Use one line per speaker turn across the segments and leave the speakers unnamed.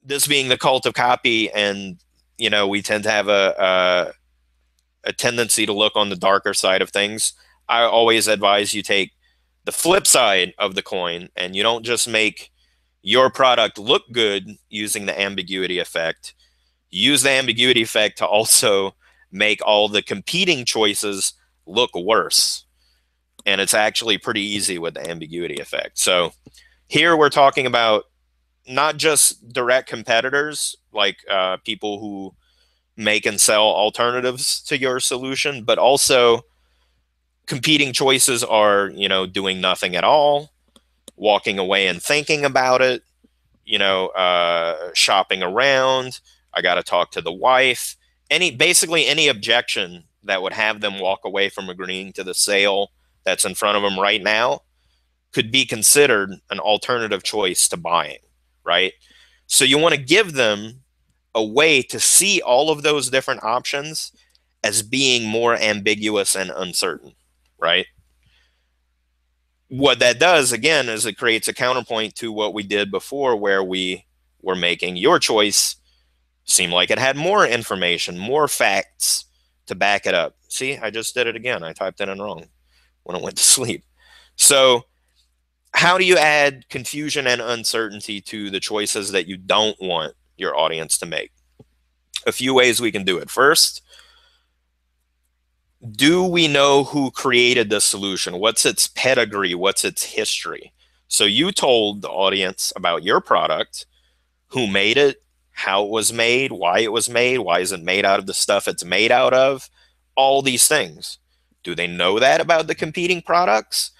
this being the cult of copy, and we tend to have a tendency to look on the darker side of things. I always advise you take the flip side of the coin, and you don't just make your product look good using the ambiguity effect. Use the ambiguity effect to also make all the competing choices look worse. And it's actually pretty easy with the ambiguity effect. So here we're talking about not just direct competitors, like people who make and sell alternatives to your solution, but also competing choices are, doing nothing at all, walking away and thinking about it, shopping around. I got to talk to the wife. Basically any objection that would have them walk away from agreeing to the sale that's in front of them right now could be considered an alternative choice to buying, right? So you want to give them a way to see all of those different options as being more ambiguous and uncertain, right? What that does, again, is it creates a counterpoint to what we did before, where we were making your choice seem like it had more information, more facts to back it up. See, I just did it again. I typed it in wrong when I went to sleep. So how do you add confusion and uncertainty to the choices that you don't want your audience to make? A few ways we can do it. First, do we know who created the solution? What's its pedigree? What's its history? So you told the audience about your product, who made it, how it was made, why is it made out of the stuff it's made out of, all these things. Do they know that about the competing products?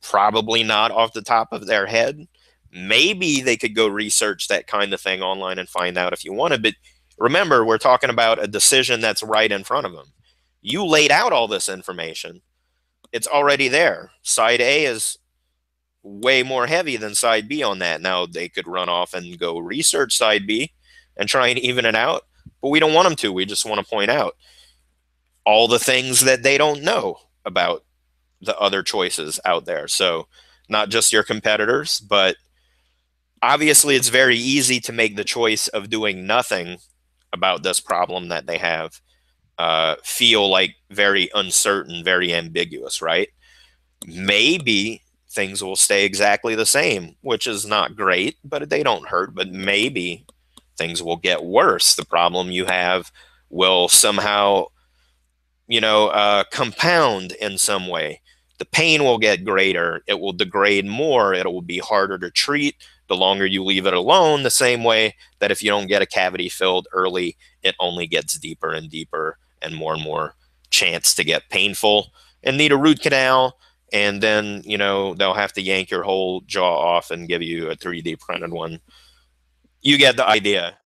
Probably not off the top of their head. Maybe they could go research that kind of thing online and find out if you wanted. But remember, we're talking about a decision that's right in front of them. You laid out all this information. It's already there. Side A is way more heavy than side B on that. Now, they could run off and go research side B and try and even it out, but we don't want them to. We just want to point out all the things that they don't know about the other choices out there. So not just your competitors, but obviously it's very easy to make the choice of doing nothing about this problem that they have feel like very uncertain, very ambiguous, right? Maybe things will stay exactly the same, which is not great, but they don't hurt. But maybe things will get worse. The problem you have will somehow, compound in some way. The pain will get greater. It will degrade more. It will be harder to treat the longer you leave it alone, the same way that if you don't get a cavity filled early, it only gets deeper and deeper and more chance to get painful and need a root canal. And then, they'll have to yank your whole jaw off and give you a 3D printed one. You get the idea.